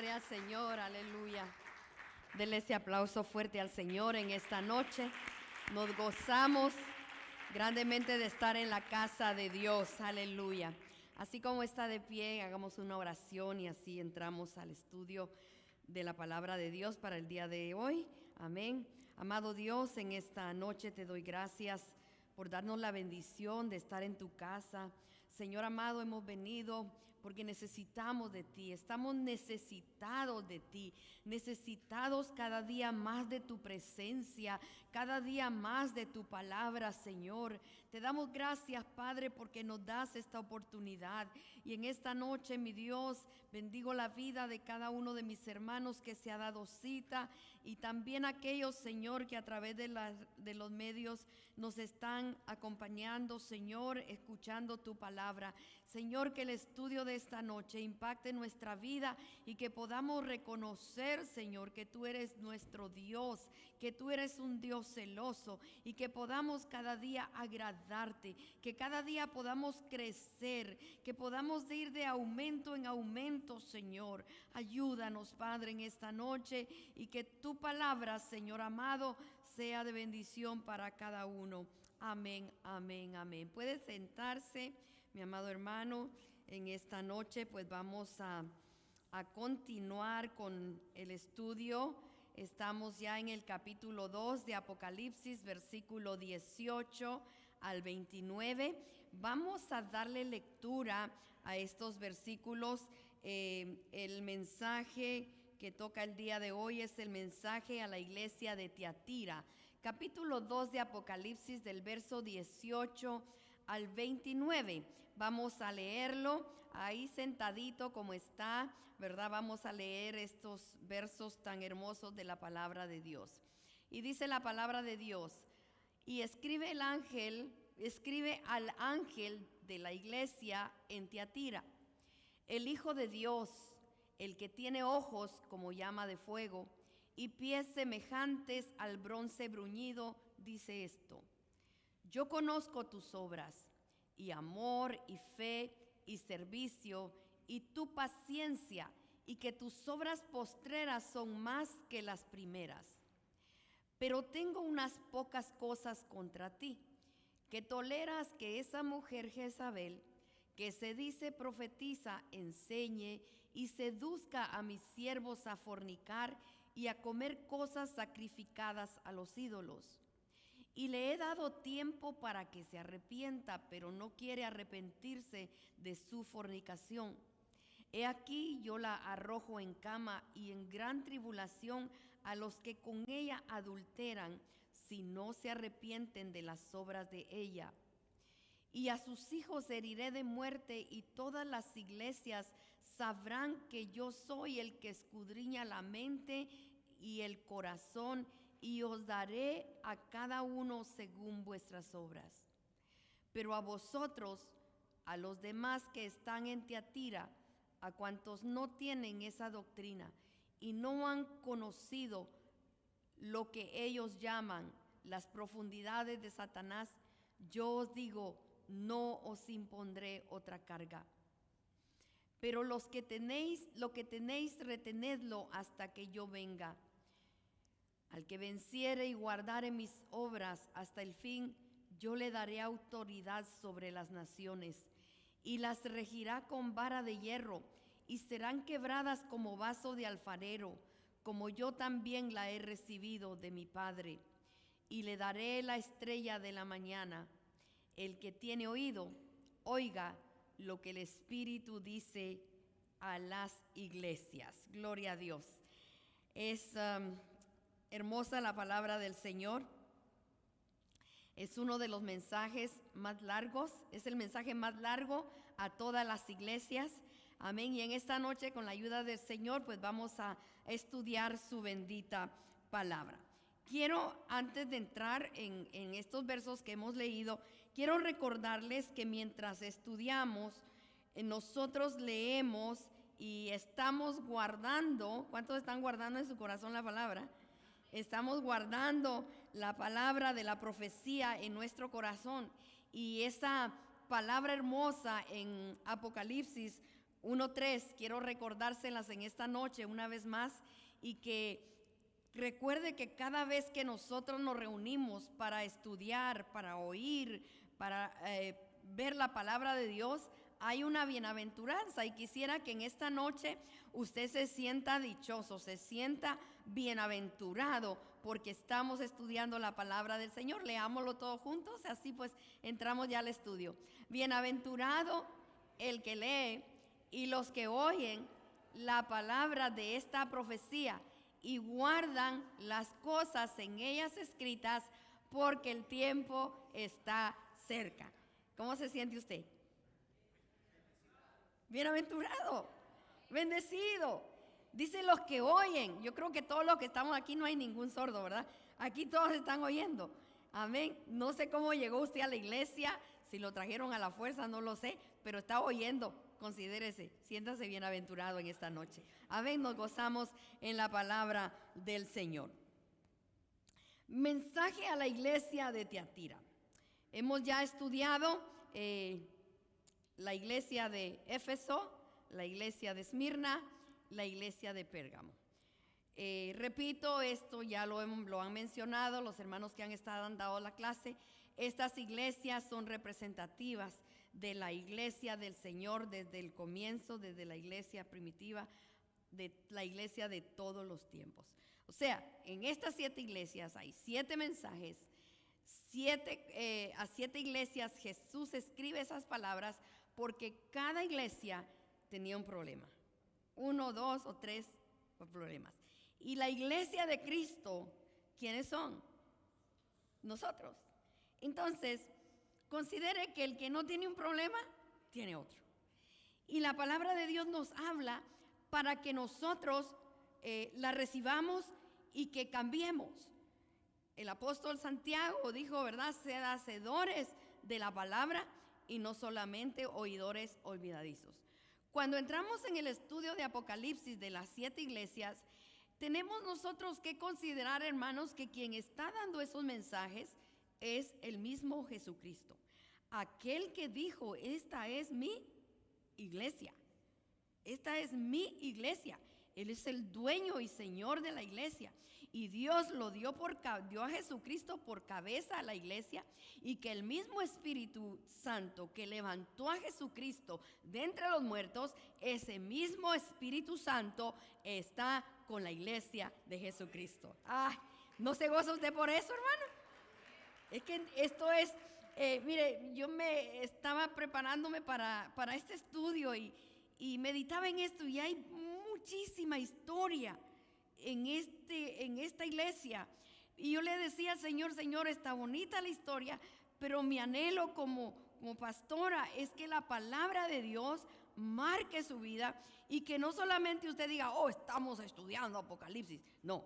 Gloria al Señor, aleluya. Denle ese aplauso fuerte al Señor en esta noche. Nos gozamos grandemente de estar en la casa de Dios, aleluya. Así como está de pie, hagamos una oración y así entramos al estudio de la palabra de Dios para el día de hoy. Amén. Amado Dios, en esta noche te doy gracias por darnos la bendición de estar en tu casa. Señor amado, hemos venido porque necesitamos de ti, estamos necesitados de ti, necesitados cada día más de tu presencia, cada día más de tu palabra, Señor. Te damos gracias, Padre, porque nos das esta oportunidad. Y en esta noche, mi Dios, bendigo la vida de cada uno de mis hermanos que se ha dado cita y también aquellos, Señor, que a través de los medios nos están acompañando, Señor, escuchando tu palabra. Señor, que el estudio de esta noche impacte nuestra vida y que podamos reconocer, Señor, que tú eres nuestro Dios, que tú eres un Dios celoso y que podamos cada día agradarte, que cada día podamos crecer, que podamos ir de aumento en aumento, Señor. Ayúdanos, Padre, en esta noche y que tu palabra, Señor amado, sea de bendición para cada uno. Amén, amén, amén. Puede sentarse, mi amado hermano. En esta noche pues vamos a continuar con el estudio. Estamos ya en el capítulo 2 de Apocalipsis, versículo 18 al 29. Vamos a darle lectura a estos versículos. El mensaje que toca el día de hoy es el mensaje a la iglesia de Tiatira. Capítulo 2 de Apocalipsis, del verso 18 al 29. Vamos a leerlo ahí sentadito como está, ¿verdad? Vamos a leer estos versos tan hermosos de la palabra de Dios. Y dice la palabra de Dios: y escribe al ángel de la iglesia en Tiatira, el Hijo de Dios, el que tiene ojos como llama de fuego y pies semejantes al bronce bruñido, dice esto: yo conozco tus obras, y amor, y fe, y servicio, y tu paciencia, y que tus obras postreras son más que las primeras. Pero tengo unas pocas cosas contra ti, que toleras que esa mujer Jezabel, que se dice profetiza, enseñe y seduzca a mis siervos a fornicar y a comer cosas sacrificadas a los ídolos. Y le he dado tiempo para que se arrepienta, pero no quiere arrepentirse de su fornicación. He aquí yo la arrojo en cama y en gran tribulación a los que con ella adulteran, si no se arrepienten de las obras de ella. Y a sus hijos heriré de muerte, y todas las iglesias sabrán que yo soy el que escudriña la mente y el corazón, y os daré a cada uno según vuestras obras. Pero a vosotros, a los demás que están en Tiatira, a cuantos no tienen esa doctrina y no han conocido lo que ellos llaman las profundidades de Satanás, yo os digo, no os impondré otra carga. Pero lo que tenéis, retenedlo hasta que yo venga. Al que venciere y guardare mis obras hasta el fin, yo le daré autoridad sobre las naciones, y las regirá con vara de hierro, y serán quebradas como vaso de alfarero, como yo también la he recibido de mi Padre. Y le daré la estrella de la mañana. El que tiene oído, oiga lo que el Espíritu dice a las iglesias. Gloria a Dios. Es hermosa la palabra del Señor. Es uno de los mensajes más largos, es el mensaje más largo a todas las iglesias. Amén. Y en esta noche, con la ayuda del Señor, pues vamos a estudiar su bendita palabra. Quiero, antes de entrar en estos versos que hemos leído, quiero recordarles que mientras estudiamos, nosotros leemos y estamos guardando. ¿Cuántos están guardando en su corazón la palabra? Estamos guardando la palabra de la profecía en nuestro corazón. Y esa palabra hermosa en Apocalipsis 1:3. Quiero recordárselas en esta noche una vez más, y que recuerde que cada vez que nosotros nos reunimos para estudiar, para oír, para ver la palabra de Dios, hay una bienaventuranza, y quisiera que en esta noche usted se sienta dichoso, se sienta bienaventurado, porque estamos estudiando la palabra del Señor. Leámoslo todos juntos, así pues entramos ya al estudio. Bienaventurado el que lee y los que oyen la palabra de esta profecía y guardan las cosas en ellas escritas, porque el tiempo está cerca. ¿Cómo se siente usted? Bienaventurado, bendecido. Dice los que oyen. Yo creo que todos los que estamos aquí no hay ningún sordo, ¿verdad? Aquí todos están oyendo. Amén. No sé cómo llegó usted a la iglesia, si lo trajeron a la fuerza, no lo sé, pero está oyendo. Considérese, siéntase bienaventurado en esta noche. Amén. Nos gozamos en la palabra del Señor. Mensaje a la iglesia de Tiatira. Hemos ya estudiado la iglesia de Éfeso, la iglesia de Esmirna, la iglesia de Pérgamo. Repito, esto ya lo han mencionado los hermanos que han dado la clase. Estas iglesias son representativas de la iglesia del Señor desde el comienzo, desde la iglesia primitiva, de la iglesia de todos los tiempos. O sea, en estas 7 iglesias hay 7 mensajes. A 7 iglesias Jesús escribe esas palabras, porque cada iglesia tenía un problema, 1, 2 o 3 problemas. Y la iglesia de Cristo, ¿quiénes son? Nosotros. Entonces, considere que el que no tiene un problema, tiene otro. Y la palabra de Dios nos habla para que nosotros la recibamos y que cambiemos. El apóstol Santiago dijo, ¿verdad? Sed hacedores de la palabra y no solamente oidores olvidadizos. Cuando entramos en el estudio de Apocalipsis de las 7 iglesias, tenemos nosotros que considerar, hermanos, que quien está dando esos mensajes es el mismo Jesucristo. Aquel que dijo, esta es mi iglesia. Esta es mi iglesia. Él es el dueño y señor de la iglesia. Y Dios dio a Jesucristo por cabeza a la iglesia, y que el mismo Espíritu Santo que levantó a Jesucristo de entre los muertos, ese mismo Espíritu Santo está con la iglesia de Jesucristo. ¿No se goza usted por eso, hermano? Es que esto es, mire, yo me estaba preparándome para este estudio y meditaba en esto, y hay muchísima historia en esta iglesia. Y yo le decía al Señor, Señor, está bonita la historia, pero mi anhelo como pastora es que la palabra de Dios marque su vida, y que no solamente usted diga, oh, estamos estudiando Apocalipsis. No,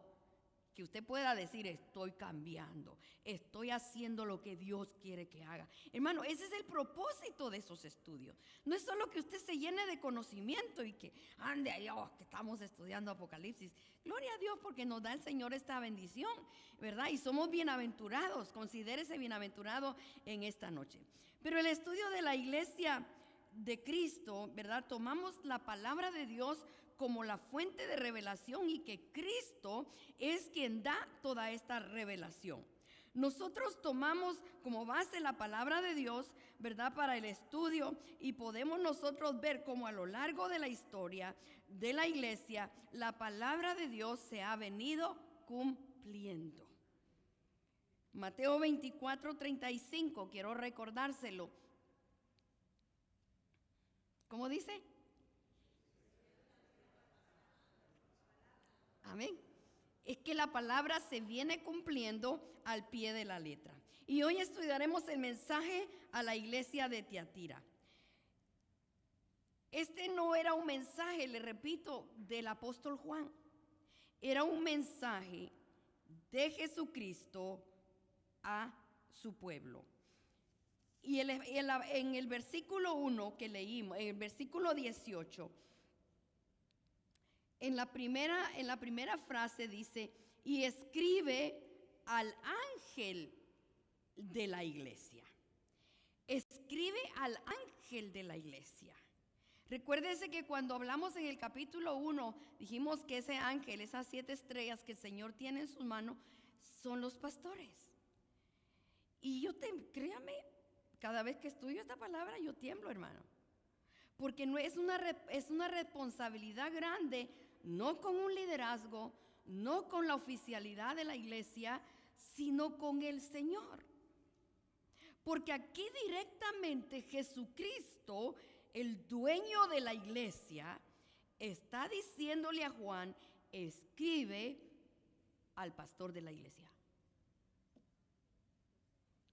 que usted pueda decir, estoy cambiando, estoy haciendo lo que Dios quiere que haga. Hermano, ese es el propósito de esos estudios. No es solo que usted se llene de conocimiento y que ande ahí, que estamos estudiando Apocalipsis. Gloria a Dios, porque nos da el Señor esta bendición, ¿verdad? Y somos bienaventurados. Considérese bienaventurado en esta noche. Pero el estudio de la iglesia de Cristo, ¿verdad? Tomamos la palabra de Dios como la fuente de revelación, y que Cristo es quien da toda esta revelación. Nosotros tomamos como base la palabra de Dios, ¿verdad?, para el estudio, y podemos nosotros ver cómo a lo largo de la historia de la iglesia la palabra de Dios se ha venido cumpliendo. Mateo 24:35, quiero recordárselo. ¿Cómo dice? Amén. Es que la palabra se viene cumpliendo al pie de la letra. Y hoy estudiaremos el mensaje a la iglesia de Tiatira. Este no era un mensaje, le repito, del apóstol Juan. Era un mensaje de Jesucristo a su pueblo. Y en el versículo 1 que leímos, en el versículo 18, en la primera frase dice, y escribe al ángel de la iglesia. Escribe al ángel de la iglesia. Recuérdese que cuando hablamos en el capítulo 1, dijimos que ese ángel, esas 7 estrellas que el Señor tiene en sus manos, son los pastores. Y créame, cada vez que estudio esta palabra yo tiemblo, hermano. Porque no es una responsabilidad grande, no con un liderazgo, no con la oficialidad de la iglesia, sino con el Señor. Porque aquí directamente Jesucristo, el dueño de la iglesia, está diciéndole a Juan: escribe al pastor de la iglesia.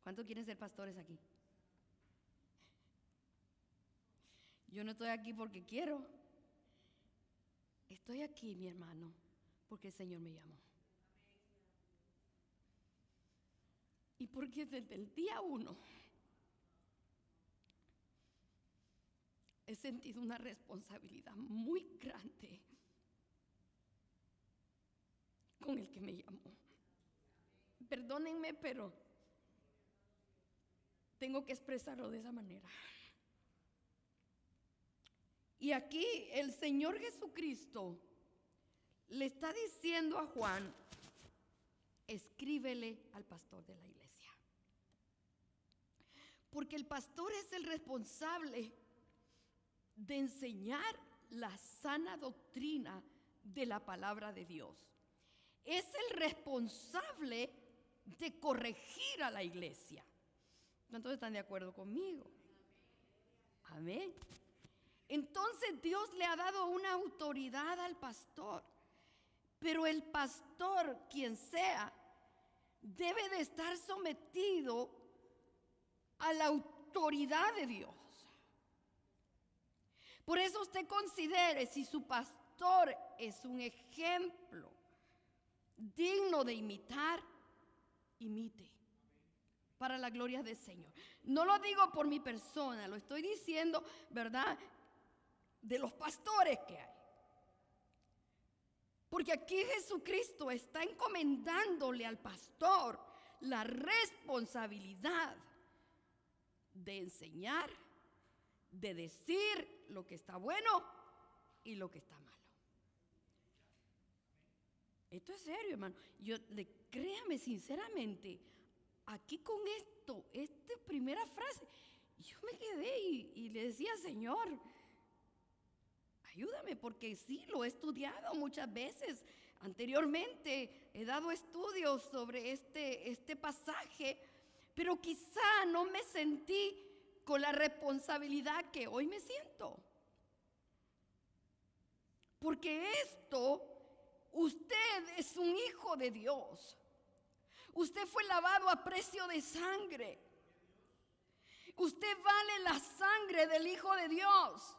¿Cuántos quieren ser pastores aquí? Yo no estoy aquí porque quiero. Estoy aquí, mi hermano, porque el Señor me llamó. Y porque desde el día 1 he sentido una responsabilidad muy grande con el que me llamó. Perdónenme, pero tengo que expresarlo de esa manera. Y aquí el Señor Jesucristo le está diciendo a Juan: escríbele al pastor de la iglesia. Porque el pastor es el responsable de enseñar la sana doctrina de la palabra de Dios. Es el responsable de corregir a la iglesia. ¿Cuántos están de acuerdo conmigo? Amén. Entonces Dios le ha dado una autoridad al pastor, pero el pastor, quien sea, debe de estar sometido a la autoridad de Dios. Por eso usted considere, si su pastor es un ejemplo digno de imitar, imite, para la gloria del Señor. No lo digo por mi persona, lo estoy diciendo, ¿verdad?, de los pastores que hay. Porque aquí Jesucristo está encomendándole al pastor la responsabilidad de enseñar, de decir lo que está bueno y lo que está malo. Esto es serio, hermano. Créame sinceramente, aquí con esta primera frase, yo me quedé y le decía: Señor, ayúdame, porque sí, lo he estudiado muchas veces. Anteriormente he dado estudios sobre este pasaje, pero quizá no me sentí con la responsabilidad que hoy me siento. Porque usted es un hijo de Dios. Usted fue lavado a precio de sangre. Usted vale la sangre del Hijo de Dios.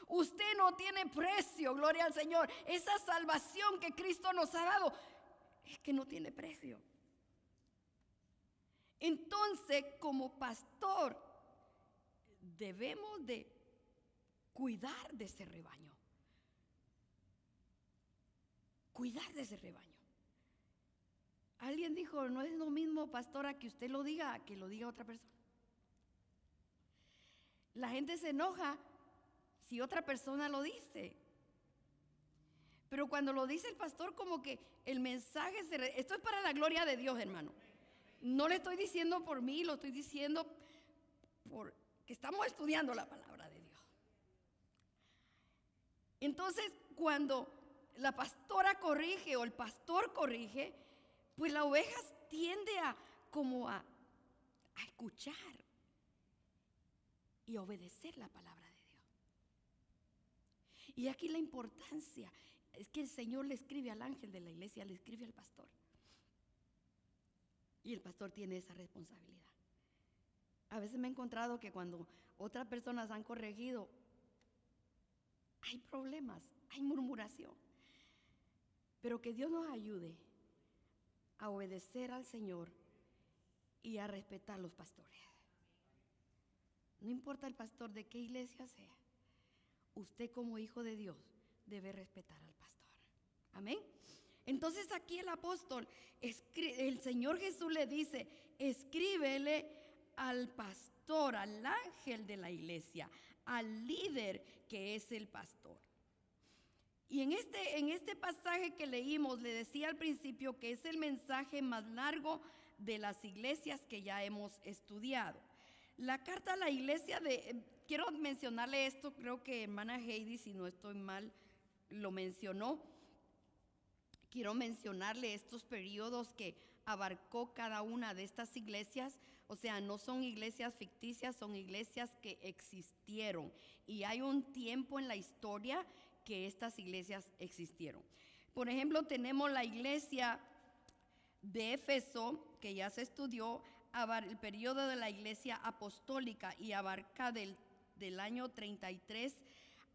Usted no tiene precio, gloria al Señor. Esa salvación que Cristo nos ha dado es que no tiene precio. Entonces, como pastor, debemos de cuidar de ese rebaño. Cuidar de ese rebaño. Alguien dijo: no es lo mismo, pastora, que usted lo diga que lo diga otra persona. La gente se enoja si otra persona lo dice. Pero cuando lo dice el pastor, como que el mensaje esto es para la gloria de Dios, hermano. No le estoy diciendo por mí, lo estoy diciendo porque estamos estudiando la palabra de Dios. Entonces, cuando la pastora corrige o el pastor corrige, pues la oveja tiende a escuchar y obedecer la palabra de Dios. Y aquí la importancia es que el Señor le escribe al ángel de la iglesia, le escribe al pastor. Y el pastor tiene esa responsabilidad. A veces me he encontrado que cuando otras personas han corregido, hay problemas, hay murmuración. Pero que Dios nos ayude a obedecer al Señor y a respetar a los pastores. No importa el pastor de qué iglesia sea, usted como hijo de Dios debe respetar al pastor. Amén. Entonces aquí el apóstol, el Señor Jesús le dice: escríbele al pastor, al ángel de la iglesia, al líder que es el pastor. Y en este pasaje que leímos, le decía al principio que es el mensaje más largo de las iglesias que ya hemos estudiado. La carta a la iglesia quiero mencionarle esto, creo que hermana Heidi, si no estoy mal, lo mencionó. Quiero mencionarle estos periodos que abarcó cada una de estas iglesias. O sea, no son iglesias ficticias, son iglesias que existieron. Y hay un tiempo en la historia que estas iglesias existieron. Por ejemplo, tenemos la iglesia de Éfeso, que ya se estudió, el periodo de la iglesia apostólica, y abarca del año 33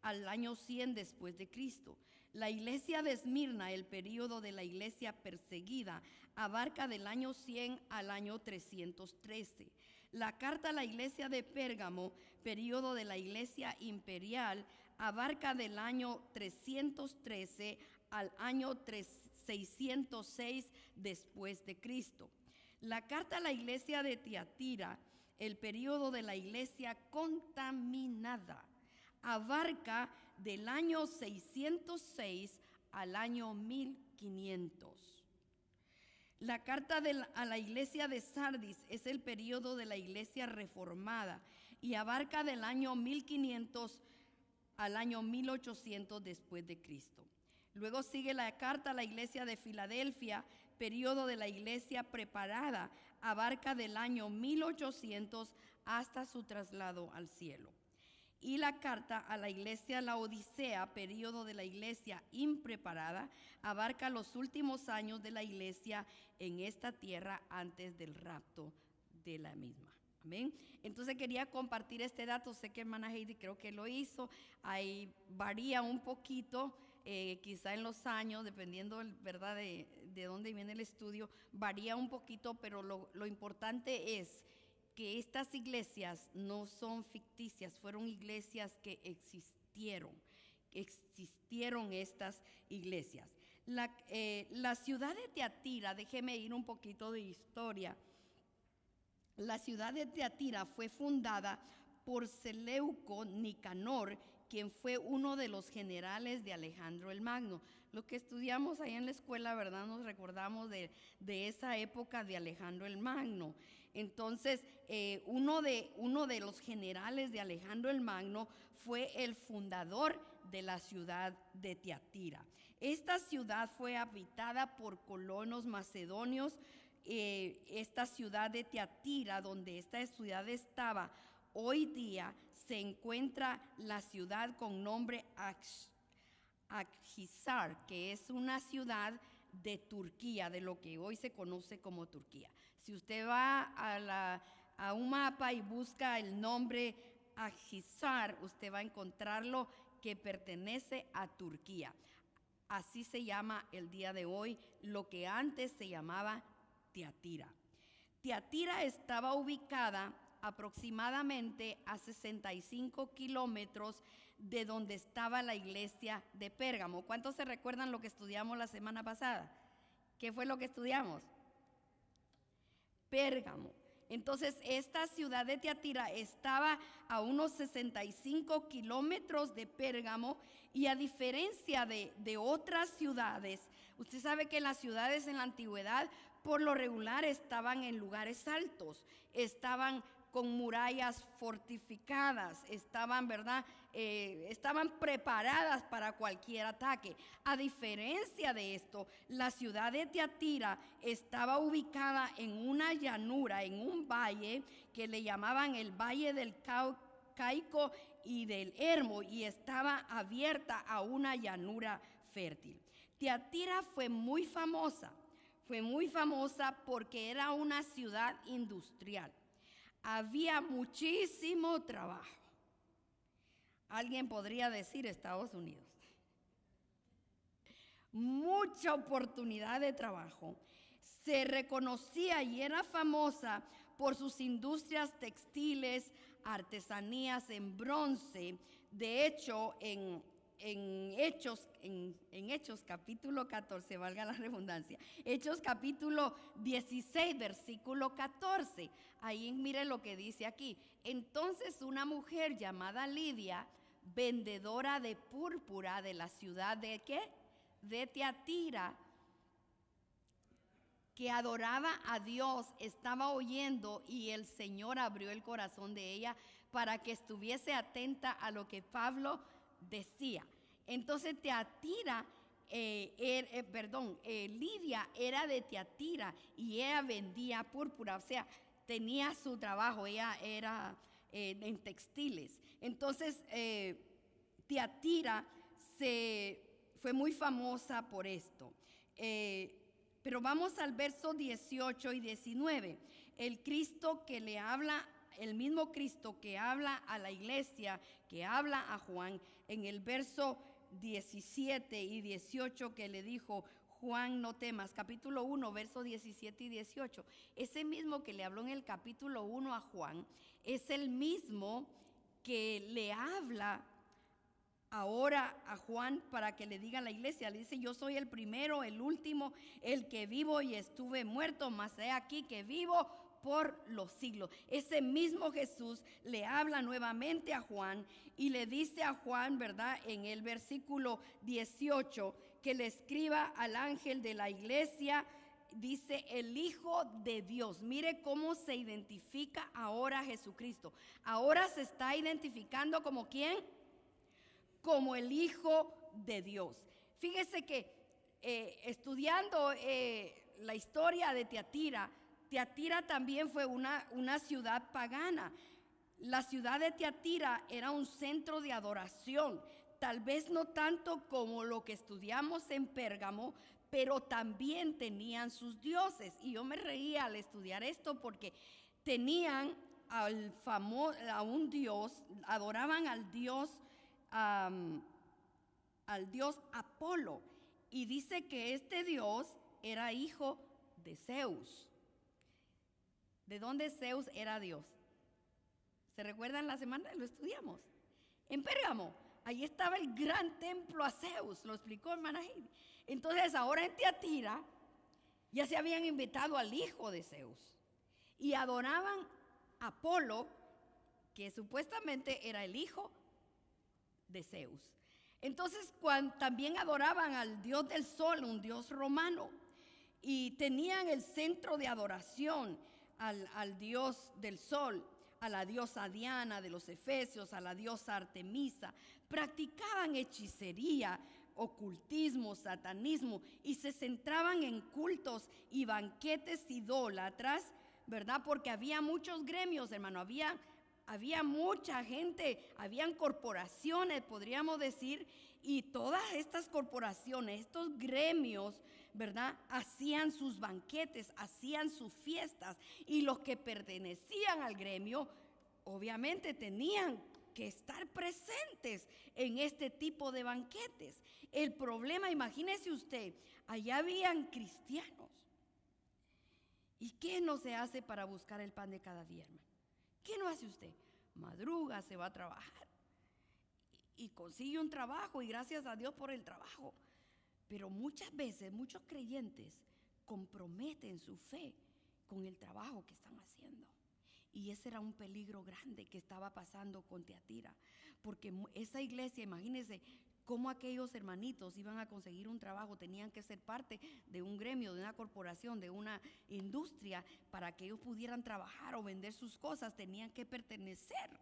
al año 100 después de Cristo. La iglesia de Esmirna, el periodo de la iglesia perseguida, abarca del año 100 al año 313. La carta a la iglesia de Pérgamo, periodo de la iglesia imperial, abarca del año 313 al año 606 después de Cristo. La carta a la iglesia de Tiatira, el periodo de la iglesia contaminada, abarca del año 606 al año 1500. La carta a la iglesia de Sardis es el periodo de la iglesia reformada y abarca del año 1500 al año 1800 después de Cristo. Luego sigue la carta a la iglesia de Filadelfia, periodo de la iglesia preparada, abarca del año 1800 hasta su traslado al cielo. Y la carta a la iglesia Laodicea, periodo de la iglesia impreparada, abarca los últimos años de la iglesia en esta tierra antes del rapto de la misma. Amén. Entonces quería compartir este dato. Sé que hermana Heidi creo que lo hizo. Ahí varía un poquito, quizá en los años, dependiendo, ¿verdad?, de dónde viene el estudio, varía un poquito, pero lo importante es que estas iglesias no son ficticias, fueron iglesias que existieron estas iglesias. La ciudad de Tiatira, déjeme ir un poquito de historia. La ciudad de Tiatira fue fundada por Seleuco Nicanor, quien fue uno de los generales de Alejandro el Magno. Lo que estudiamos ahí en la escuela, ¿verdad? Nos recordamos de esa época de Alejandro el Magno. Entonces, uno de los generales de Alejandro el Magno fue el fundador de la ciudad de Tiatira. Esta ciudad fue habitada por colonos macedonios. Esta ciudad de Tiatira, donde esta ciudad estaba, hoy día se encuentra la ciudad con nombre Akhisar, que es una ciudad de Turquía, de lo que hoy se conoce como Turquía. Si usted va a un mapa y busca el nombre Akhisar, usted va a encontrarlo que pertenece a Turquía. Así se llama el día de hoy lo que antes se llamaba Tiatira. Tiatira estaba ubicada aproximadamente a 65 kilómetros de donde estaba la iglesia de Pérgamo. ¿Cuántos se recuerdan lo que estudiamos la semana pasada? ¿Qué fue lo que estudiamos? Pérgamo. Entonces, esta ciudad de Tiatira estaba a unos 65 kilómetros de Pérgamo, y a diferencia de otras ciudades, usted sabe que las ciudades en la antigüedad por lo regular estaban en lugares altos, estaban con murallas fortificadas, estaban, ¿verdad?, estaban preparadas para cualquier ataque. A diferencia de esto, la ciudad de Tiatira estaba ubicada en una llanura, en un valle que le llamaban el Valle del Caico y del Hermo, y estaba abierta a una llanura fértil. Tiatira fue muy famosa porque era una ciudad industrial. Había muchísimo trabajo. Alguien podría decir Estados Unidos. Mucha oportunidad de trabajo. Se reconocía y era famosa por sus industrias textiles, artesanías en bronce. De hecho, en Hechos capítulo 14, valga la redundancia, Hechos capítulo 16, versículo 14. Ahí mire lo que dice aquí. Entonces una mujer llamada Lidia, vendedora de púrpura de la ciudad de ¿qué? De Tiatira, que adoraba a Dios, estaba oyendo, y el Señor abrió el corazón de ella para que estuviese atenta a lo que Pablo decía. Entonces Lidia era de Tiatira y ella vendía púrpura, o sea, tenía su trabajo, ella era en textiles. Entonces Tiatira fue muy famosa por esto. Pero vamos al verso 18 y 19. El Cristo que le habla, el mismo Cristo que habla a la iglesia, que habla a Juan, en el verso 17 y 18 que le dijo: Juan, no temas, capítulo 1, verso 17 y 18. Ese mismo que le habló en el capítulo 1 a Juan, es el mismo que le habla ahora a Juan para que le diga a la iglesia. Le dice: yo soy el primero, el último, el que vivo y estuve muerto, mas he aquí que vivo por los siglos. Ese mismo Jesús le habla nuevamente a Juan y le dice a Juan, ¿verdad?, en el versículo 18, que le escriba al ángel de la iglesia. Dice: el Hijo de Dios. Mire cómo se identifica ahora Jesucristo. Ahora se está identificando como ¿quién? Como el Hijo de Dios. Fíjese que estudiando la historia de Tiatira, Tiatira también fue una ciudad pagana. La ciudad de Tiatira era un centro de adoración, tal vez no tanto como lo que estudiamos en Pérgamo, pero también tenían sus dioses. Y yo me reía al estudiar esto porque tenían a un dios, adoraban al dios Apolo, y dice que este dios era hijo de Zeus. ¿De dónde Zeus era Dios? ¿Se recuerdan la semana? Lo estudiamos en Pérgamo. Ahí estaba el gran templo a Zeus, lo explicó hermana Heidi. Entonces ahora en Tiatira ya se habían invitado al hijo de Zeus y adoraban a Apolo, que supuestamente era el hijo de Zeus. Entonces también adoraban al dios del sol, un dios romano, y tenían el centro de adoración al dios del sol, a la diosa Diana de los Efesios, a la diosa Artemisa. Practicaban hechicería, ocultismo, satanismo, y se centraban en cultos y banquetes idólatras, ¿verdad? Porque había muchos gremios, hermano, había mucha gente, habían corporaciones, podríamos decir, y todas estas corporaciones, estos gremios, ¿verdad?, hacían sus banquetes, hacían sus fiestas, y los que pertenecían al gremio obviamente tenían que estar presentes en este tipo de banquetes. El problema, imagínese usted, allá habían cristianos. ¿Y qué no se hace para buscar el pan de cada día, hermano? ¿Qué no hace usted? Madruga, se va a trabajar y consigue un trabajo, y gracias a Dios por el trabajo. Pero muchas veces muchos creyentes comprometen su fe con el trabajo que están haciendo. Y ese era un peligro grande que estaba pasando con Tiatira, porque esa iglesia, imagínense cómo aquellos hermanitos iban a conseguir un trabajo, tenían que ser parte de un gremio, de una corporación, de una industria. Para que ellos pudieran trabajar o vender sus cosas, tenían que pertenecer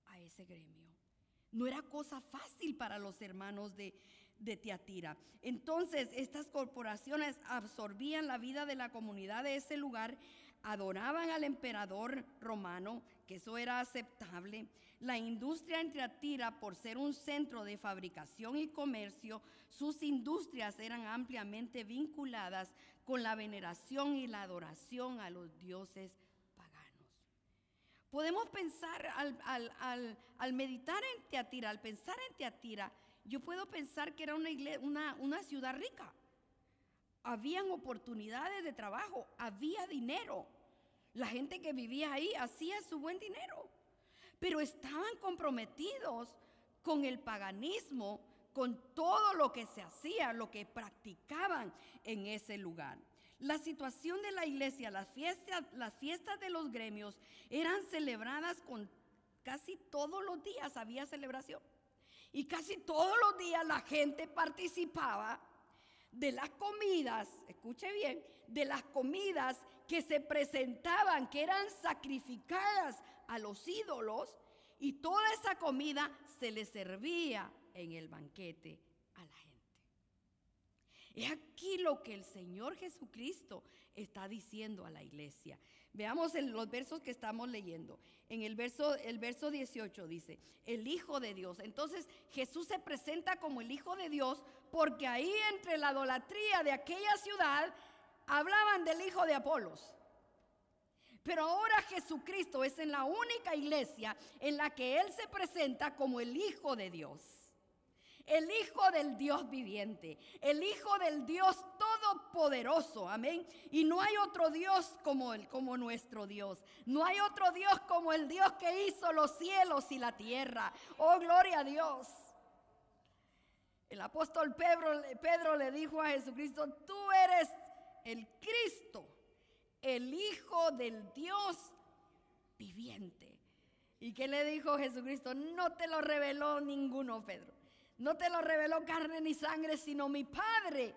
a ese gremio. No era cosa fácil para los hermanos de Tiatira. Entonces estas corporaciones absorbían la vida de la comunidad de ese lugar, adoraban al emperador romano, que eso era aceptable. La industria en Tiatira, por ser un centro de fabricación y comercio, sus industrias eran ampliamente vinculadas con la veneración y la adoración a los dioses paganos. Podemos pensar al meditar en Tiatira, al pensar en Tiatira, yo puedo pensar que era una ciudad rica. Habían oportunidades de trabajo, había dinero. La gente que vivía ahí hacía su buen dinero, pero estaban comprometidos con el paganismo, con todo lo que se hacía, lo que practicaban en ese lugar. La situación de la iglesia, las fiestas de los gremios eran celebradas con casi todos los días, había celebración. Y casi todos los días la gente participaba de las comidas, escuche bien, de las comidas que se presentaban, que eran sacrificadas a los ídolos, y toda esa comida se le servía en el banquete a la gente. Es aquí lo que el Señor Jesucristo está diciendo a la iglesia. Veamos los versos que estamos leyendo. En el verso 18 dice, el Hijo de Dios. Entonces Jesús se presenta como el Hijo de Dios porque ahí entre la idolatría de aquella ciudad hablaban del hijo de Apolos. Pero ahora Jesucristo es en la única iglesia en la que Él se presenta como el Hijo de Dios. El Hijo del Dios viviente, el Hijo del Dios todopoderoso, amén. Y no hay otro Dios como nuestro Dios. No hay otro Dios como el Dios que hizo los cielos y la tierra. Oh, gloria a Dios. El apóstol Pedro le dijo a Jesucristo, tú eres el Cristo, el Hijo del Dios viviente. ¿Y qué le dijo Jesucristo? No te lo reveló ninguno, Pedro. No te lo reveló carne ni sangre, sino mi Padre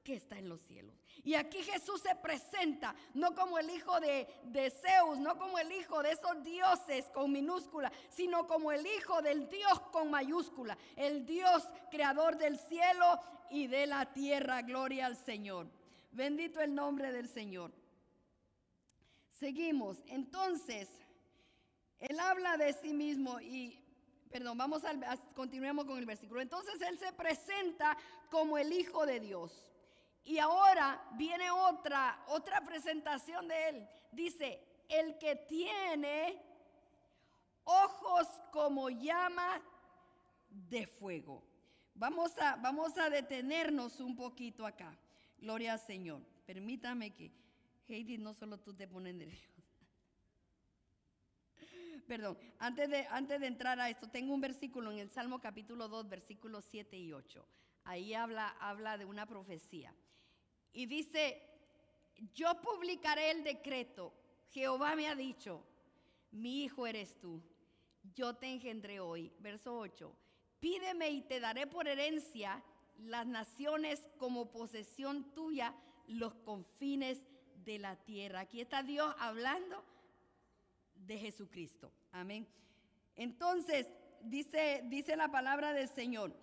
que está en los cielos. Y aquí Jesús se presenta no como el hijo de Zeus, no como el hijo de esos dioses con minúscula, sino como el Hijo del Dios con mayúscula, el Dios creador del cielo y de la tierra. Gloria al Señor. Bendito el nombre del Señor. Seguimos. Entonces, Él habla de sí mismo continuemos con el versículo. Entonces Él se presenta como el Hijo de Dios. Y ahora viene otra presentación de Él. Dice, el que tiene ojos como llama de fuego. Vamos a detenernos un poquito acá. Gloria al Señor. Permítame que, Heidi, no solo tú te pones nerviosa. Perdón, antes de entrar a esto, tengo un versículo en el Salmo capítulo 2, versículos 7 y 8. Ahí habla de una profecía. Y dice, yo publicaré el decreto. Jehová me ha dicho, mi hijo eres tú. Yo te engendré hoy. Verso 8. Pídeme y te daré por herencia las naciones, como posesión tuya los confines de la tierra. Aquí está Dios hablando de Jesucristo. Amén. Entonces, dice la palabra del Señor.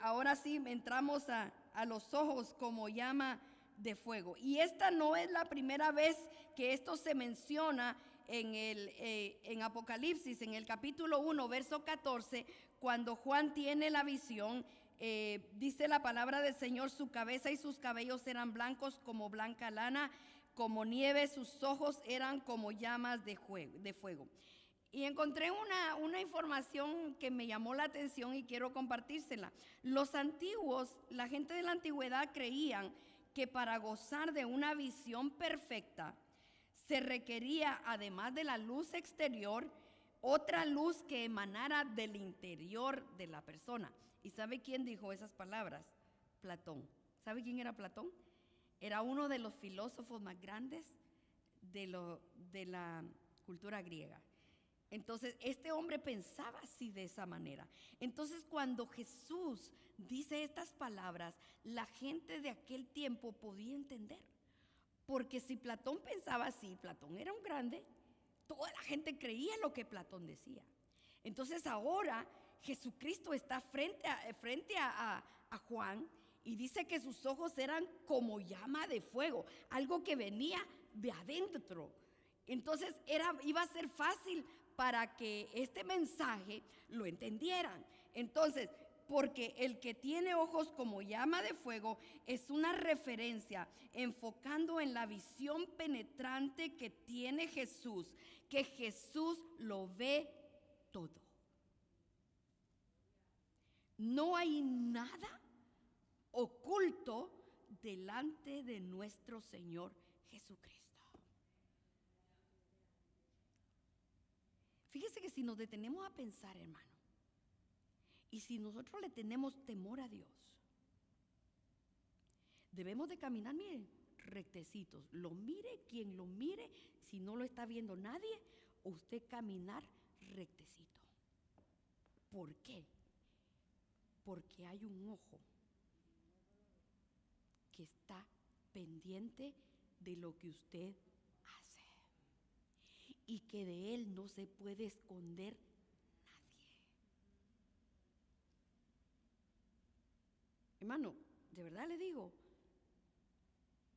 Ahora sí entramos a los ojos como llama de fuego. Y esta no es la primera vez que esto se menciona en Apocalipsis, en el capítulo 1, verso 14, cuando Juan tiene la visión. Dice la palabra del Señor, su cabeza y sus cabellos eran blancos como blanca lana, como nieve, sus ojos eran como llamas de fuego. Y encontré una información que me llamó la atención y quiero compartírsela. Los antiguos, la gente de la antigüedad creían que para gozar de una visión perfecta se requería, además de la luz exterior, otra luz que emanara del interior de la persona. ¿Y sabe quién dijo esas palabras? Platón. ¿Sabe quién era Platón? Era uno de los filósofos más grandes de la cultura griega. Entonces, este hombre pensaba así, de esa manera. Entonces, cuando Jesús dice estas palabras, la gente de aquel tiempo podía entender. Porque si Platón pensaba así, Platón era un grande, toda la gente creía lo que Platón decía. Entonces, ahora Jesucristo está frente a Juan y dice que sus ojos eran como llama de fuego, algo que venía de adentro. Entonces iba a ser fácil para que este mensaje lo entendieran. Entonces, porque el que tiene ojos como llama de fuego es una referencia enfocando en la visión penetrante que tiene Jesús, que Jesús lo ve todo. No hay nada oculto delante de nuestro Señor Jesucristo. Fíjese que si nos detenemos a pensar, hermano, Y si nosotros le tenemos temor a Dios, debemos de caminar, miren, rectecitos. Lo mire quien lo mire, si no lo está viendo nadie, usted caminar rectecito. ¿Por qué? Porque hay un ojo que está pendiente de lo que usted hace y que de él no se puede esconder nadie. Hermano, de verdad le digo,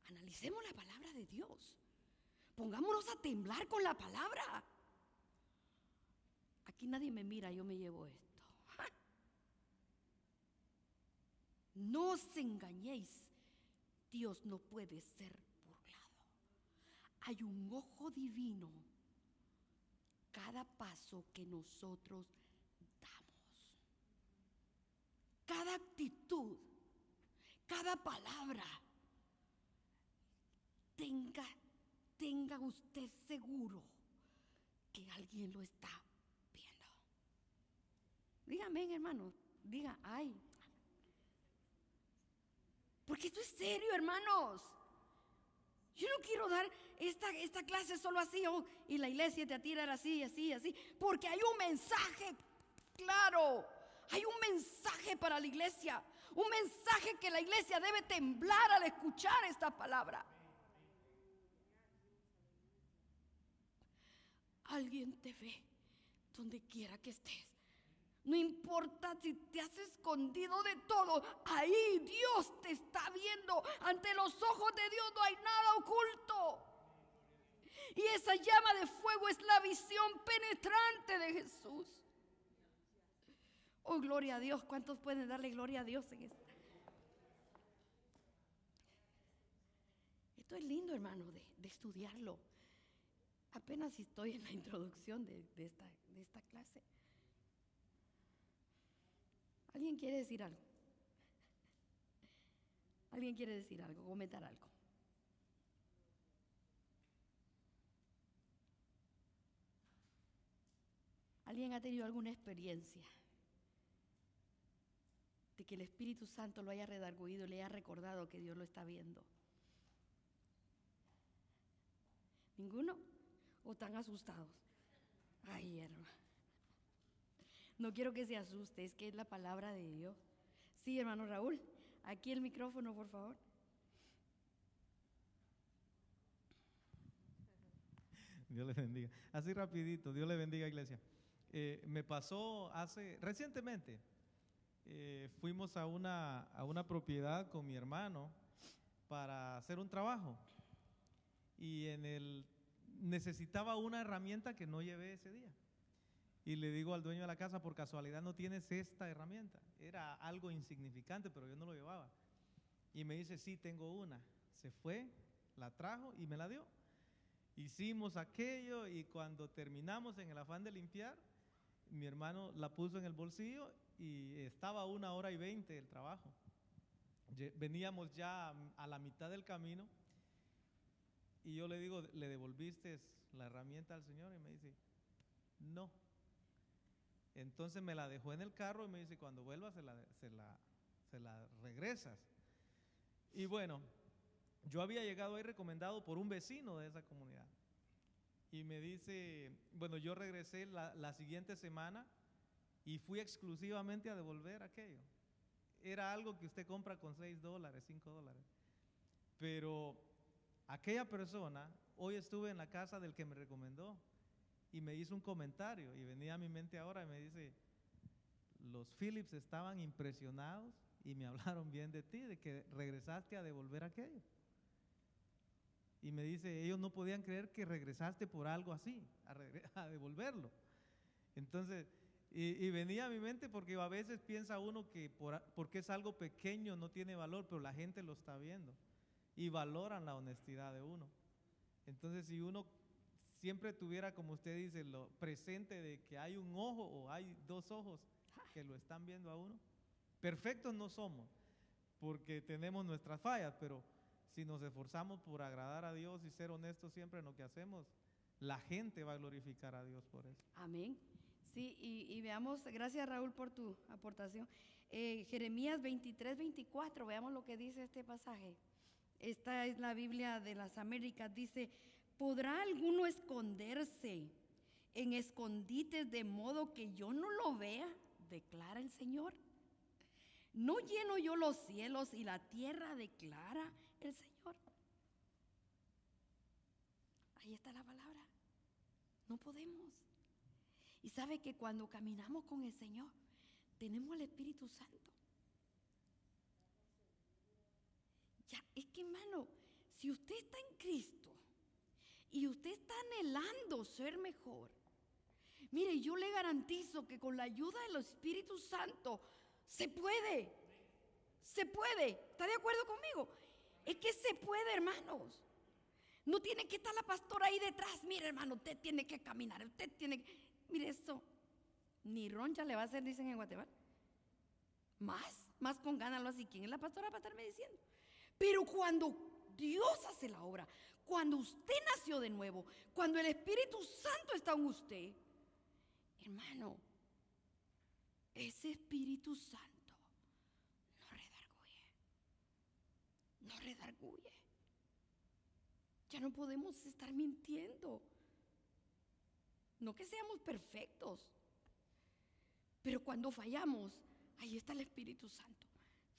analicemos la palabra de Dios. Pongámonos a temblar con la palabra. Aquí nadie me mira, yo me llevo esto. No os engañéis, Dios no puede ser burlado. Hay un ojo divino cada paso que nosotros damos, cada actitud, cada palabra. Tenga usted seguro que alguien lo está viendo. Dígame, hermano, diga, ay. Porque esto es serio, hermanos. Yo no quiero dar esta clase solo así, y la iglesia te tirar así, así, así. Porque hay un mensaje claro. Hay un mensaje para la iglesia. Un mensaje que la iglesia debe temblar al escuchar esta palabra. Alguien te ve donde quiera que estés. No importa si te has escondido de todo, ahí Dios te está viendo. Ante los ojos de Dios no hay nada oculto. Y esa llama de fuego es la visión penetrante de Jesús. Oh, gloria a Dios. ¿Cuántos pueden darle gloria a Dios en esto? Esto es lindo, hermano, de estudiarlo. Apenas estoy en la introducción de esta clase. ¿Alguien quiere decir algo? ¿Alguien quiere decir algo? Comentar algo. ¿Alguien ha tenido alguna experiencia de que el Espíritu Santo lo haya redarguido y le haya recordado que Dios lo está viendo? ¿Ninguno? ¿O están asustados? Ay, hermano. No quiero que se asuste, es que es la palabra de Dios. Sí, hermano Raúl, aquí el micrófono, por favor. Dios le bendiga. Así rapidito, Dios le bendiga, iglesia. Me pasó recientemente, fuimos a una propiedad con mi hermano para hacer un trabajo y necesitaba una herramienta que no llevé ese día. Y le digo al dueño de la casa, por casualidad no tienes esta herramienta. Era algo insignificante, pero yo no lo llevaba. Y me dice, sí, tengo una. Se fue, la trajo y me la dio. Hicimos aquello y cuando terminamos en el afán de limpiar, mi hermano la puso en el bolsillo y estaba 1:20 el trabajo. Veníamos ya a la mitad del camino y yo le digo, ¿le devolviste la herramienta al Señor? Y me dice, no. Entonces me la dejó en el carro y me dice, cuando vuelva se la regresas. Y bueno, yo había llegado ahí recomendado por un vecino de esa comunidad. Y me dice, bueno, yo regresé la siguiente semana y fui exclusivamente a devolver aquello. Era algo que usted compra con $6, $5. Pero aquella persona, hoy estuve en la casa del que me recomendó y me hizo un comentario y venía a mi mente ahora y me dice, los Phillips estaban impresionados y me hablaron bien de ti, de que regresaste a devolver aquello. Y me dice, ellos no podían creer que regresaste por algo así, a devolverlo. Entonces, y venía a mi mente porque a veces piensa uno que porque es algo pequeño no tiene valor, pero la gente lo está viendo y valoran la honestidad de uno. Entonces, si uno siempre tuviera, como usted dice, lo presente de que hay un ojo o hay dos ojos que lo están viendo a uno. Perfectos no somos, porque tenemos nuestras fallas, pero si nos esforzamos por agradar a Dios y ser honestos siempre en lo que hacemos, la gente va a glorificar a Dios por eso. Amén. Sí, y veamos, gracias Raúl por tu aportación. Jeremías 23, 24, veamos lo que dice este pasaje. Esta es la Biblia de las Américas, dice: ¿podrá alguno esconderse en escondites de modo que yo no lo vea? Declara el Señor. ¿No lleno yo los cielos y la tierra? Declara el Señor. Ahí está la palabra. No podemos. Y sabe que cuando caminamos con el Señor, tenemos el Espíritu Santo. Ya, es que hermano, si usted está en Cristo y usted está anhelando ser mejor, mire, yo le garantizo que con la ayuda del Espíritu Santo se puede. Se puede. ¿Está de acuerdo conmigo? Es que se puede, hermanos. No tiene que estar la pastora ahí detrás. Mire, hermano, usted tiene que caminar. Usted tiene que... Mire eso. Ni roncha le va a hacer, dicen en Guatemala. Más con ganas lo hace. ¿Quién es la pastora para estarme diciendo? Pero cuando Dios hace la obra, cuando usted nació de nuevo, cuando el Espíritu Santo está en usted, hermano, ese Espíritu Santo no redarguye. Ya no podemos estar mintiendo. No que seamos perfectos, pero cuando fallamos, ahí está el Espíritu Santo.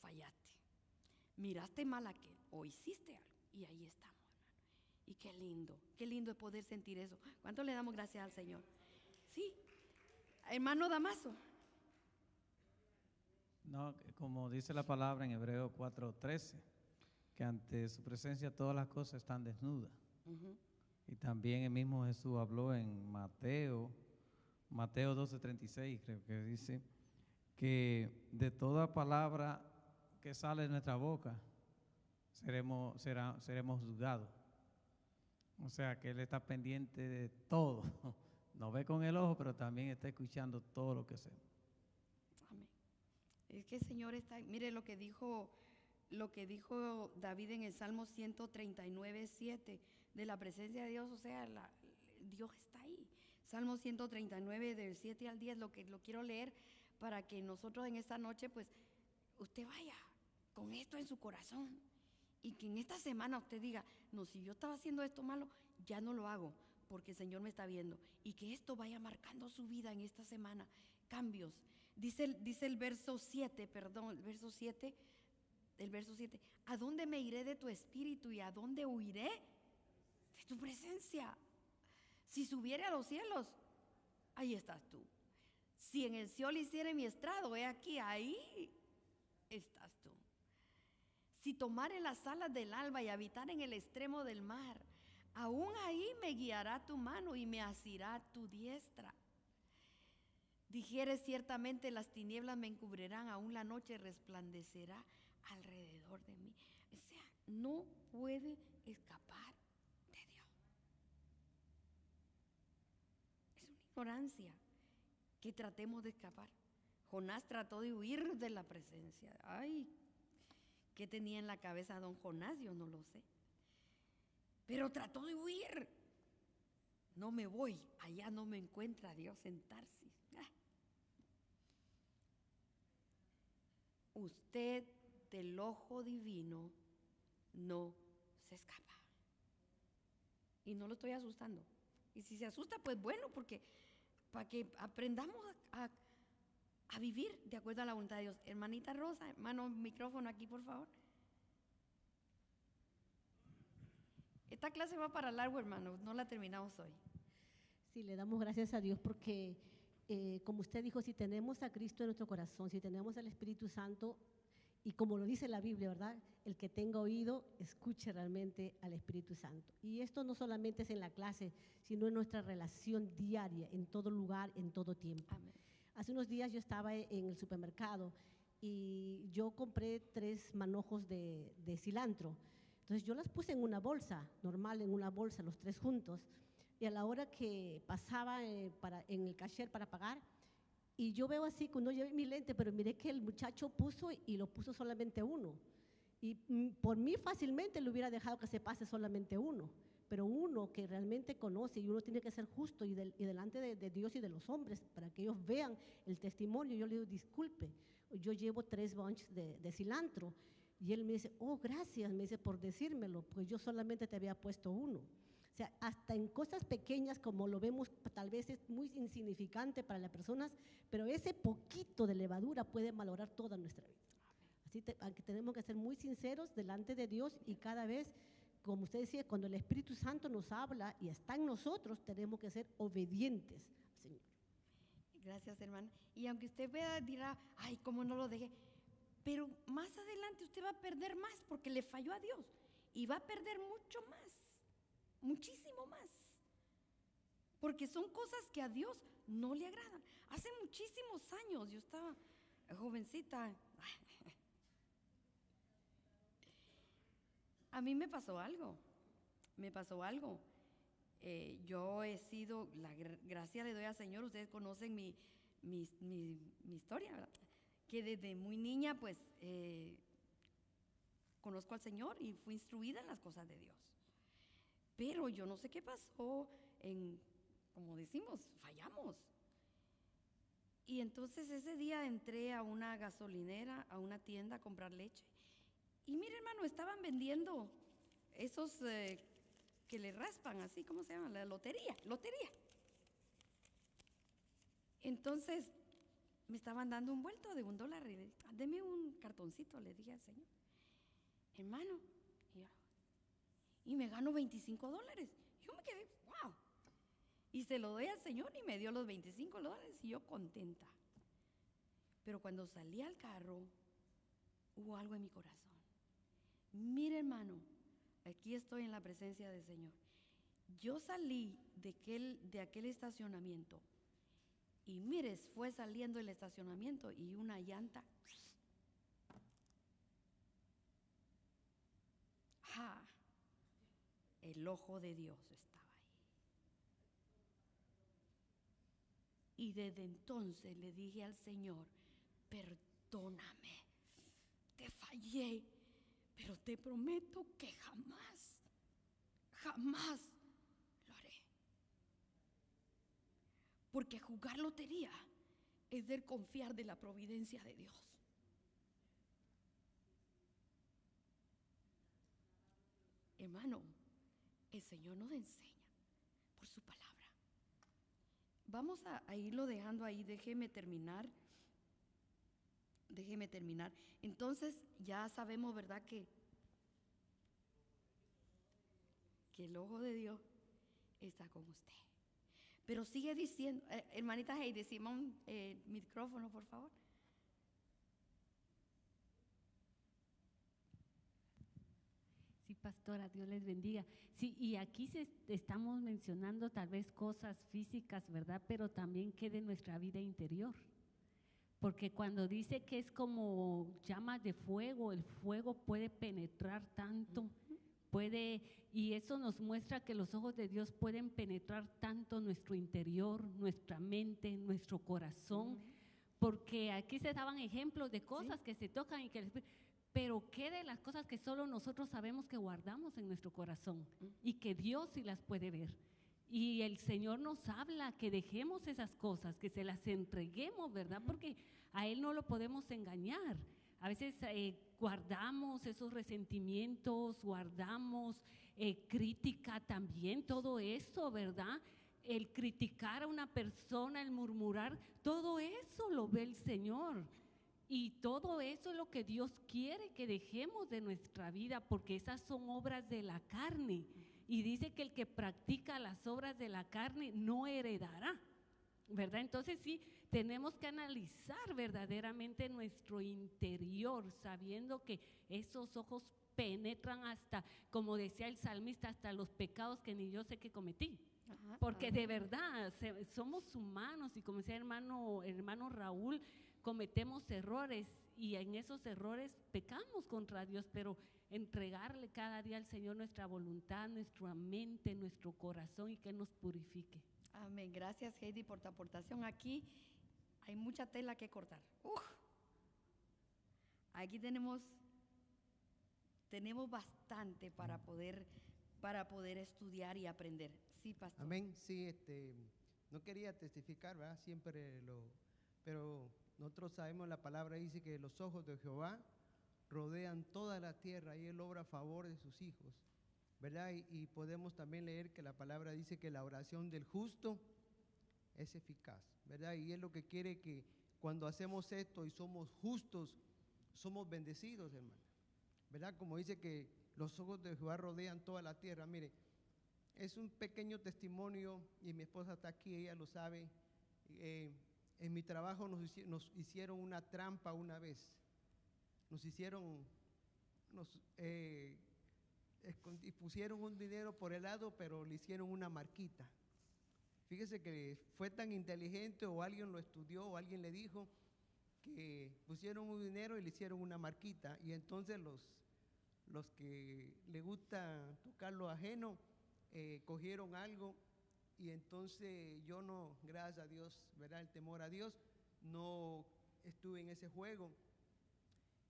Fallaste, miraste mal a aquel o hiciste algo, y ahí estamos, hermano. Y qué lindo es poder sentir eso. ¿Cuánto le damos gracias al Señor? Sí, hermano Damaso. No, como dice la palabra en Hebreos 4:13, que ante su presencia todas las cosas están desnudas. Y también el mismo Jesús habló en Mateo 12:36, creo que dice, que de toda palabra que sale de nuestra boca seremos juzgados. O sea que Él está pendiente de todo. No ve con el ojo, pero también está escuchando todo lo que hacemos. Amén. Es que el Señor está, mire lo que dijo David en el Salmo 139:7, de la presencia de Dios, o sea, Dios está ahí. Salmo 139 del 7 al 10, lo quiero leer para que nosotros en esta noche, pues, usted vaya con esto en su corazón y que en esta semana usted diga: no, si yo estaba haciendo esto malo, ya no lo hago porque el Señor me está viendo, y que esto vaya marcando su vida en esta semana, cambios. Dice el verso 7, el verso 7, ¿a dónde me iré de tu espíritu y a dónde huiré de tu presencia? Si subiere a los cielos, ahí estás tú. Si en el Seol hiciere mi estrado, he aquí, ahí estás tú. Si tomare las alas del alba y habitar en el extremo del mar, aún ahí me guiará tu mano y me asirá tu diestra. Dijere: ciertamente las tinieblas me encubrirán, aún la noche resplandecerá alrededor de mí. O sea, no puede escapar de Dios. Es una ignorancia que tratemos de escapar. Jonás trató de huir de la presencia. Ay, ¿qué tenía en la cabeza don Jonás? Yo no lo sé. Pero trató de huir. No me voy, allá no me encuentra Dios en Tarsis. Usted del ojo divino no se escapa. Y no lo estoy asustando. Y si se asusta, pues bueno, porque para que aprendamos a vivir de acuerdo a la voluntad de Dios. Hermanita Rosa, hermano, micrófono aquí, por favor. Esta clase va para largo, hermano, no la terminamos hoy. Sí, le damos gracias a Dios porque, como usted dijo, si tenemos a Cristo en nuestro corazón, si tenemos al Espíritu Santo, y como lo dice la Biblia, ¿verdad? El que tenga oído, escuche realmente al Espíritu Santo. Y esto no solamente es en la clase, sino en nuestra relación diaria, en todo lugar, en todo tiempo. Amén. Hace unos días yo estaba en el supermercado y yo compré 3 manojos de cilantro. Entonces yo las puse en una bolsa, normal, en una bolsa, los 3 juntos. Y a la hora que pasaba en el cashier para pagar, y yo veo así, que no llevé mi lente, pero miré que el muchacho puso y lo puso solamente uno. Y por mí fácilmente le hubiera dejado que se pase solamente uno. pero uno que realmente conoce y uno tiene que ser justo y delante de Dios y de los hombres para que ellos vean el testimonio. Yo le digo, disculpe, yo llevo 3 bunches de cilantro. Y él me dice, oh, gracias, me dice, por decírmelo, pues yo solamente te había puesto 1. O sea, hasta en cosas pequeñas como lo vemos, tal vez es muy insignificante para las personas, pero ese poquito de levadura puede malograr toda nuestra vida. Así aunque tenemos que ser muy sinceros delante de Dios y cada vez, como usted decía, cuando el Espíritu Santo nos habla y está en nosotros, tenemos que ser obedientes al Señor. Gracias, hermana. Y aunque usted vea, dirá, ay, cómo no lo dejé, pero más adelante usted va a perder más porque le falló a Dios y va a perder mucho más, muchísimo más, porque son cosas que a Dios no le agradan. Hace muchísimos años yo estaba jovencita. A mí me pasó algo. Yo he sido, gracias le doy al Señor, ustedes conocen mi historia, ¿verdad? Que desde muy niña pues conozco al Señor y fui instruida en las cosas de Dios. Pero yo no sé qué pasó, como decimos, fallamos. Y entonces ese día entré a una gasolinera, a una tienda a comprar leche. Y mire, hermano, estaban vendiendo esos que le raspan así, ¿cómo se llama? La lotería. Entonces me estaban dando un vuelto de $1 y le dije, deme un cartoncito, le dije al Señor, hermano, y me gano $25. Yo me quedé, wow. Y se lo doy al Señor y me dio los $25 y yo contenta. Pero cuando salí al carro, hubo algo en mi corazón. Mire, hermano, aquí estoy en la presencia del Señor. Yo salí de aquel estacionamiento y mire, fue saliendo el estacionamiento y una llanta. ¡Ja! El ojo de Dios estaba ahí. Y desde entonces le dije al Señor, perdóname, te fallé, pero te prometo que jamás lo haré. Porque jugar lotería es desconfiar de la providencia de Dios. Hermano, el Señor nos enseña por su palabra. Vamos a irlo dejando ahí, déjeme terminar. Entonces ya sabemos, ¿verdad? Que el ojo de Dios está con usted. Pero sigue diciendo, hermanita Heidi, Simón, micrófono, por favor. Sí, pastora, Dios les bendiga. Sí, y aquí estamos mencionando tal vez cosas físicas, ¿verdad? Pero también que de nuestra vida interior. Porque cuando dice que es como llamas de fuego, el fuego puede penetrar tanto, y eso nos muestra que los ojos de Dios pueden penetrar tanto nuestro interior, nuestra mente, nuestro corazón, porque aquí se daban ejemplos de cosas que se tocan y pero qué de las cosas que solo nosotros sabemos que guardamos en nuestro corazón y que Dios sí las puede ver. Y el Señor nos habla que dejemos esas cosas, que se las entreguemos, ¿verdad? Porque a Él no lo podemos engañar. A veces guardamos esos resentimientos, guardamos crítica también, todo eso, ¿verdad? El criticar a una persona, el murmurar, todo eso lo ve el Señor. Y todo eso es lo que Dios quiere que dejemos de nuestra vida, porque esas son obras de la carne. Y dice que el que practica las obras de la carne no heredará, ¿verdad? Entonces sí, tenemos que analizar verdaderamente nuestro interior, sabiendo que esos ojos penetran hasta, como decía el salmista, hasta los pecados que ni yo sé que cometí. Porque de verdad somos humanos y como decía hermano Raúl, cometemos errores y en esos errores pecamos contra Dios, pero entregarle cada día al Señor nuestra voluntad, nuestra mente, nuestro corazón y que nos purifique. Amén. Gracias, Heidi, por tu aportación. Aquí hay mucha tela que cortar. Aquí tenemos bastante para poder para poder estudiar y aprender. Sí, pastor. Amén. Sí, no quería testificar, ¿verdad? Pero nosotros sabemos, la palabra dice que los ojos de Jehová rodean toda la tierra y Él obra a favor de sus hijos, ¿verdad? Y podemos también leer que la palabra dice que la oración del justo es eficaz, ¿verdad? Y Él lo que quiere que cuando hacemos esto y somos justos, somos bendecidos, hermano, ¿verdad? Como dice que los ojos de Jehová rodean toda la tierra. Mire, es un pequeño testimonio y mi esposa está aquí, ella lo sabe. En mi trabajo nos hicieron una trampa una vez. Y pusieron un dinero por el lado, pero le hicieron una marquita. Fíjese que fue tan inteligente, o alguien lo estudió, o alguien le dijo que pusieron un dinero y le hicieron una marquita. Y entonces los que le gusta tocar lo ajeno, cogieron algo, y entonces yo no, gracias a Dios, ¿verdad? El temor a Dios, no estuve en ese juego.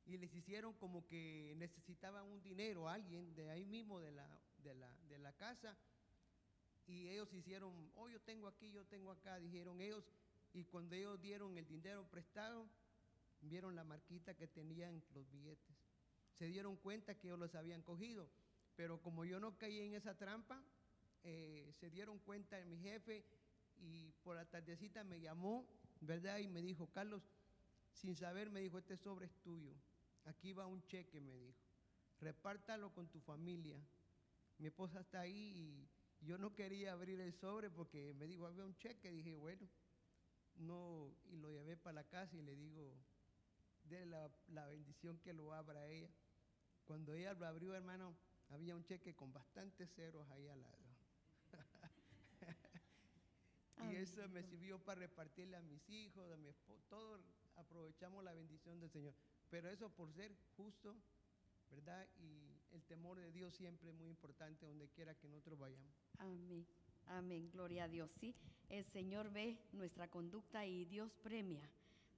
Y les hicieron como que necesitaban un dinero a alguien de ahí mismo de la casa, y ellos hicieron, oh, yo tengo aquí, yo tengo acá, dijeron ellos, y cuando ellos dieron el dinero prestado, vieron la marquita que tenían los billetes, se dieron cuenta que ellos los habían cogido, pero como yo no caí en esa trampa, se dieron cuenta de mi jefe, y por la tardecita me llamó, ¿verdad? Y me dijo, Carlos, sin saber, me dijo, este sobre es tuyo, aquí va un cheque, me dijo, repártalo con tu familia. Mi esposa está ahí y yo no quería abrir el sobre porque me dijo, había un cheque. Dije, bueno, no, y lo llevé para la casa y le digo, de la bendición que lo abra ella. Cuando ella lo abrió, hermano, había un cheque con bastantes ceros ahí al lado. Y eso me sirvió para repartirle a mis hijos, a mi esposo, todos aprovechamos la bendición del Señor. Pero eso por ser justo, ¿verdad? Y el temor de Dios siempre es muy importante donde quiera que nosotros vayamos. Amén, amén, gloria a Dios. Sí, el Señor ve nuestra conducta y Dios premia.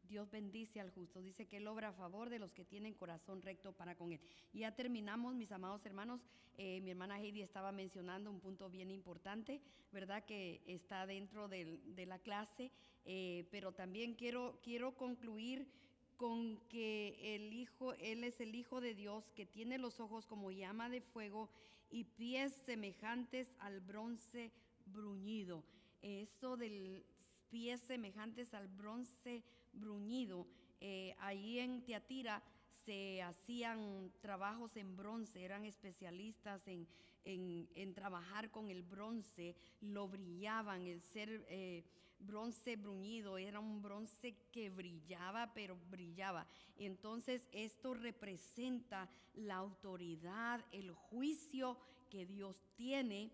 Dios bendice al justo. Dice que Él obra a favor de los que tienen corazón recto para con Él. Y ya terminamos, mis amados hermanos. Mi hermana Heidi estaba mencionando un punto bien importante, ¿verdad? Que está dentro de la clase. Pero también quiero concluir con que Él es el Hijo de Dios, que tiene los ojos como llama de fuego y pies semejantes al bronce bruñido. Eso del pies semejantes al bronce bruñido, ahí en Tiatira se hacían trabajos en bronce, eran especialistas en trabajar con el bronce, lo brillaban, el ser bronce bruñido, era un bronce que brillaba, pero brillaba. Entonces esto representa la autoridad, el juicio que Dios tiene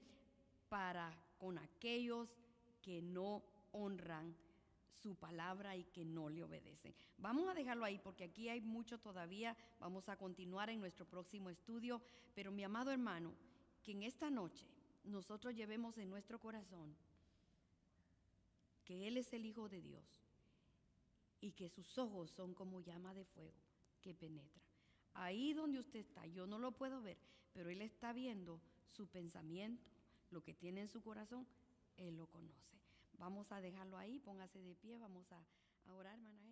para con aquellos que no honran su palabra y que no le obedecen. Vamos a dejarlo ahí porque aquí hay mucho todavía. Vamos a continuar en nuestro próximo estudio, pero mi amado hermano, que en esta noche nosotros llevemos en nuestro corazón que Él es el Hijo de Dios y que sus ojos son como llama de fuego que penetra. Ahí donde usted está, yo no lo puedo ver, pero Él está viendo su pensamiento, lo que tiene en su corazón, Él lo conoce. Vamos a dejarlo ahí, póngase de pie, vamos a orar, hermana.